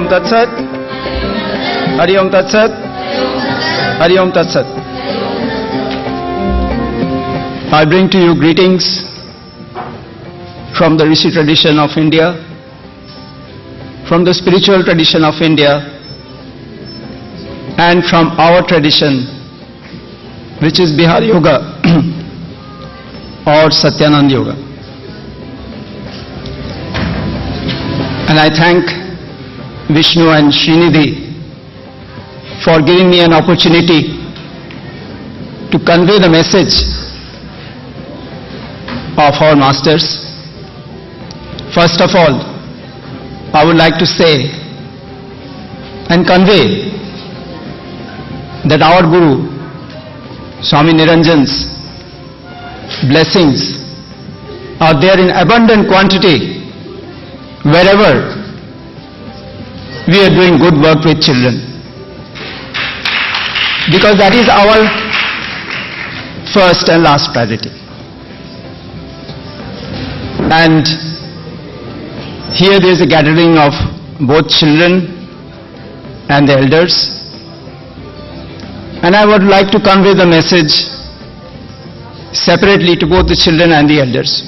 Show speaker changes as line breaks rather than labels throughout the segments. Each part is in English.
Tat Sat. Hari Om Tat Sat. Hari Om Tat Sat. I bring to you greetings from the Rishi tradition of India, from the spiritual tradition of India, and from our tradition, which is Bihar Yoga or Satyanand Yoga. And I thank Vishnu and Srinidhi for giving me an opportunity to convey the message of our masters. First of all, I would like to say and convey that our Guru, Swami Niranjan's blessings are there in abundant quantity wherever we are doing good work with children. Because that is our first and last priority. And here there is a gathering of both children and the elders. And I would like to convey the message separately to both the children and the elders.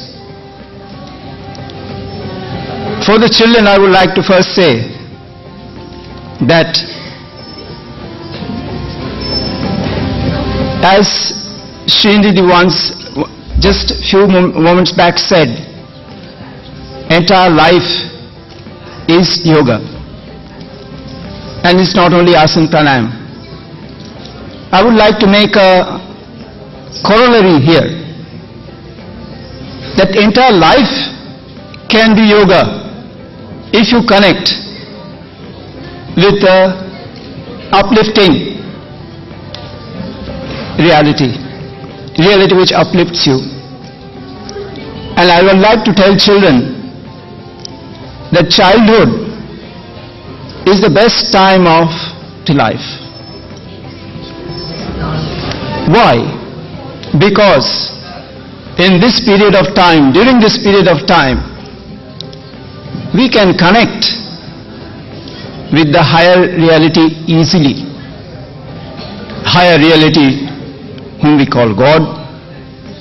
For the children, I would like to first say that as Srinidhi once, just a few moments back said, entire life is yoga. And it's not only asana pranayama. I would like to make a corollary here that entire life can be yoga if you connect with the uplifting reality which uplifts you. And I would like to tell children that childhood is the best time of the life. Why? Because in this period of time, during this period of time, we can connect with the higher reality easily. Higher reality whom we call God,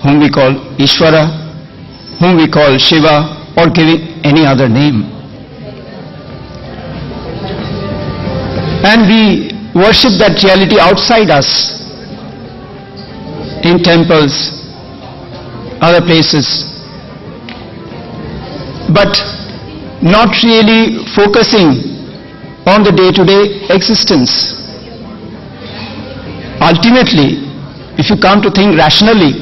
whom we call Ishvara, whom we call Shiva, or giving any other name. And we worship that reality outside us, in temples, other places, but not really focusing on the day-to-day existence. Ultimately, if you come to think rationally,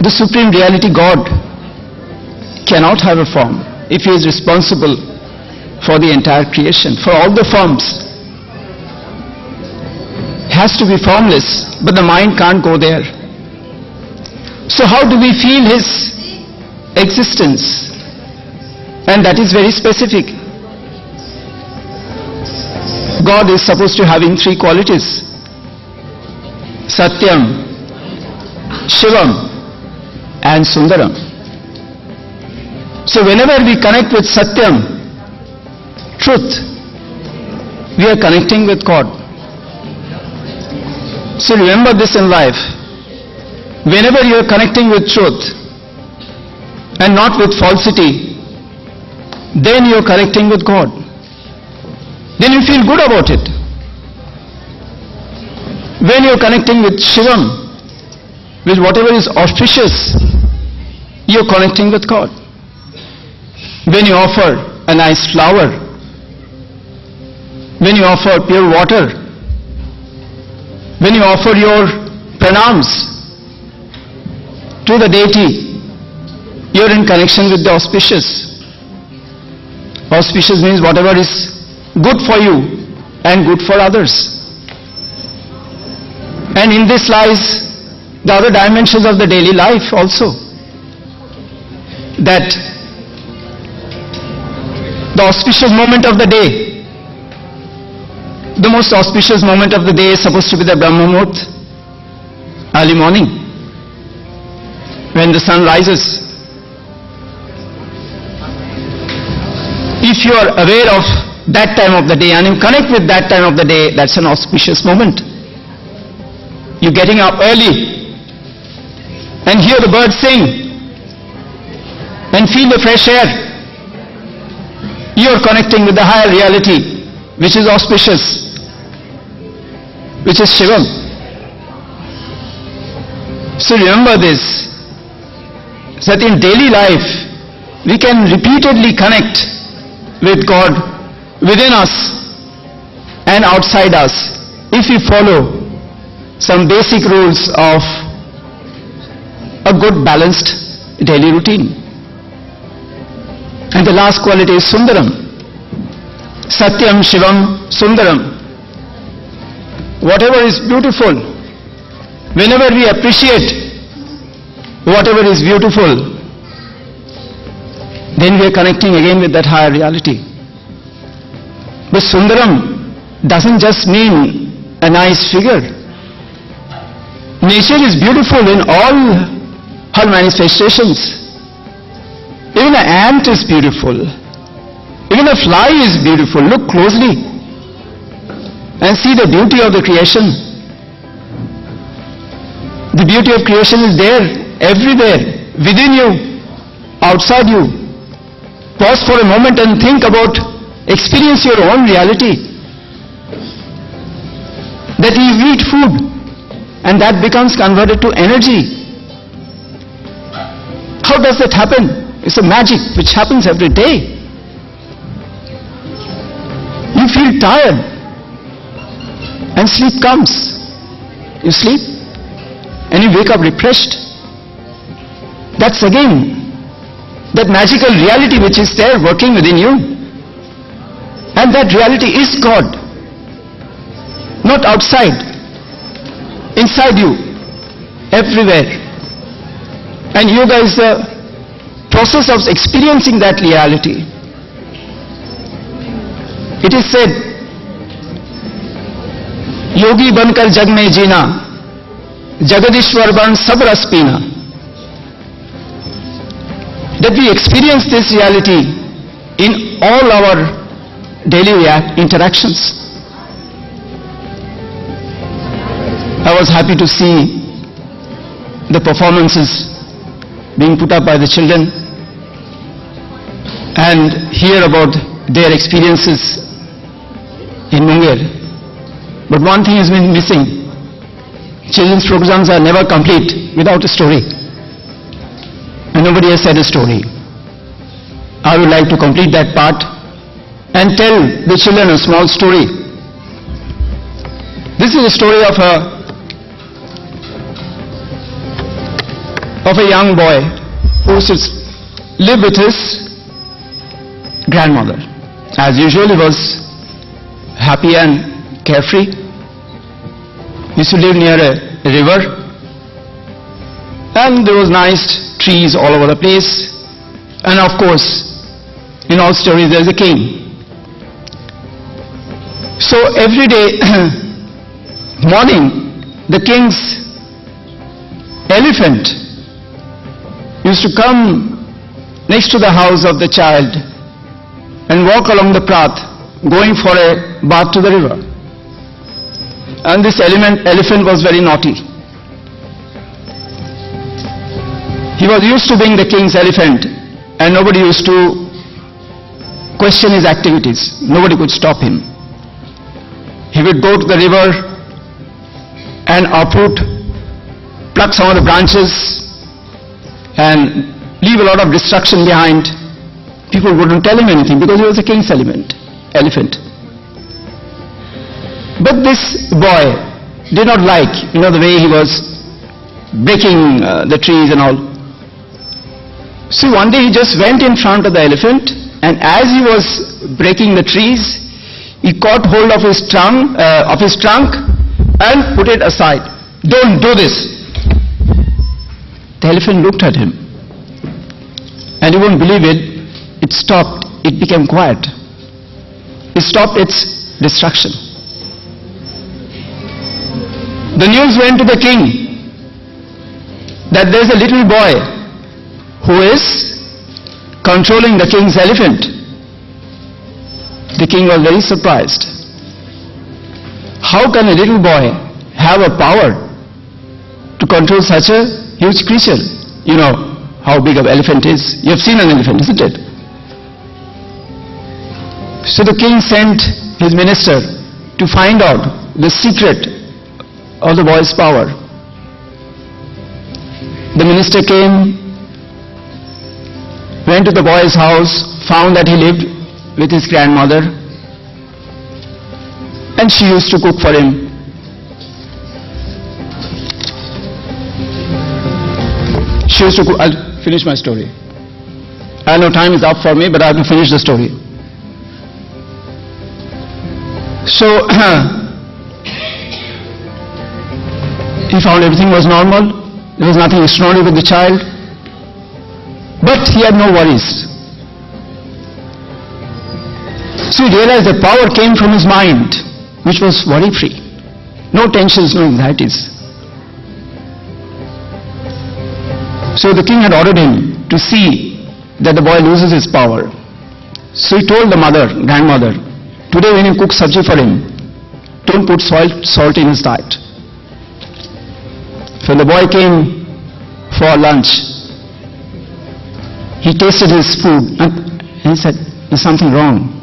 the Supreme Reality God cannot have a form if He is responsible for the entire creation, for all the forms. Has to be formless, but the mind can't go there. So how do we feel His existence? And that is very specific. God is supposed to having three qualities: Satyam, Shivam, and Sundaram. So whenever we connect with Satyam, truth, we are connecting with God. So remember this in life. Whenever you are connecting with truth and not with falsity, then you are connecting with God. Then you feel good about it. When you are connecting with Shivam, with whatever is auspicious, you are connecting with God. When you offer a nice flower, when you offer pure water, when you offer your pranams to the deity, you are in connection with the auspicious. Auspicious means whatever is good for you and good for others. And in this lies the other dimensions of the daily life also. That the auspicious moment of the day, the most auspicious moment of the day is supposed to be the Brahma Muhurt, early morning, when the sun rises. If if you are aware of that time of the day and you connect with that time of the day, that's an auspicious moment. You're getting up early and hear the birds sing and feel the fresh air. You're connecting with the higher reality, which is auspicious, which is Shivam. So remember this, that in daily life we can repeatedly connect with God within us and outside us if we follow some basic rules of a good balanced daily routine. And the last quality is Sundaram. Satyam Shivam Sundaram. Whatever is beautiful, whenever we appreciate whatever is beautiful, then we are connecting again with that higher reality. But Sundaram doesn't just mean a nice figure. Nature is beautiful in all her manifestations. Even an ant is beautiful. Even a fly is beautiful. Look closely and see the beauty of the creation. The beauty of creation is there, everywhere, within you, outside you. Pause for a moment and think about, experience your own reality. That you eat food and that becomes converted to energy. How does that happen? It's a magic which happens every day. You feel tired and sleep comes. You sleep and you wake up refreshed. That's again that magical reality which is there working within you. And that reality is God. Not outside. Inside you. Everywhere. And yoga is the process of experiencing that reality. It is said, yogi bankar jag mein jeena, jagadishwar ban sab ras peena. That we experience this reality in all our daily interactions. I was happy to see the performances being put up by the children and hear about their experiences in Munger. But one thing has been missing. Children's programs are never complete without a story. And nobody has said a story. I would like to complete that part and tell the children a small story. This is a story of a young boy who lived with his grandmother. As usual, he was happy and carefree. He used to live near a river, and there was nice trees all over the place. And of course, in all stories there is a king. So every day morning, the king's elephant used to come next to the house of the child and walk along the path, going for a bath to the river. And this elephant was very naughty. He was used to being the king's elephant, and nobody used to question his activities. Nobody could stop him. He would go to the river and uproot, pluck some of the branches and leave a lot of destruction behind. People wouldn't tell him anything because he was the king's elephant. But this boy did not like, the way he was breaking the trees and all. So one day he just went in front of the elephant, and as he was breaking the trees, he caught hold of his trunk and put it aside. Don't do this. The elephant looked at him, and you won't believe it, it stopped. It became quiet. It stopped its destruction. The news went to the king that there's a little boy who is controlling the king's elephant. The king was very surprised. How can a little boy have a power to control such a huge creature? You know how big an elephant is. You have seen an elephant, isn't it? So the king sent his minister to find out the secret of the boy's power. The minister came, went to the boy's house, found that he lived with his grandmother, and she used to cook for him. She used to cook. I'll finish my story. I know time is up for me, but I have to finish the story. So he found everything was normal. There was nothing extraordinary with the child. But he had no worries. So he realized that power came from his mind, which was worry-free. No tensions, no anxieties. So the king had ordered him to see that the boy loses his power. So he told the grandmother, today when you cook sabji for him, don't put salt in his diet. So the boy came for lunch. He tasted his food and he said, there's something wrong.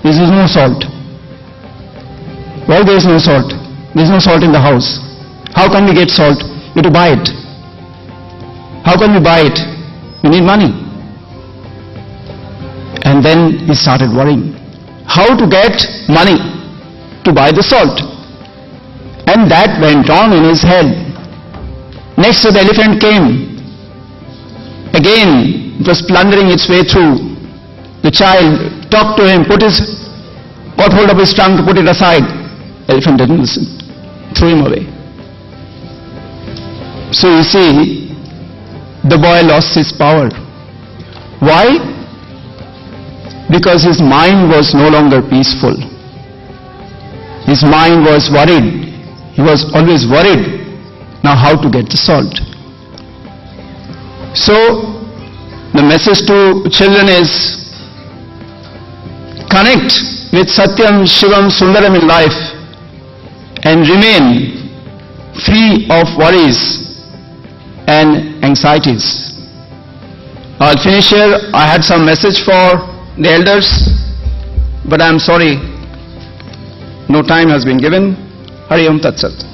There is no salt. Why there is no salt? There is no salt in the house. How can we get salt? We have to buy it. How can we buy it? We need money. And then he started worrying. How to get money to buy the salt? And that went on in his head. Next the elephant came. Again, it was plundering its way through. The child talked to him, got hold of his tongue to put it aside. Elephant didn't listen. Threw him away. So you see, the boy lost his power. Why? Because his mind was no longer peaceful. His mind was worried. He was always worried. Now how to get the salt? So the message to children is, connect with Satyam, Shivam, Sundaram in life and remain free of worries and anxieties. I'll finish here. I had some message for the elders, but I am sorry, no time has been given. Hari Om Tat Sat.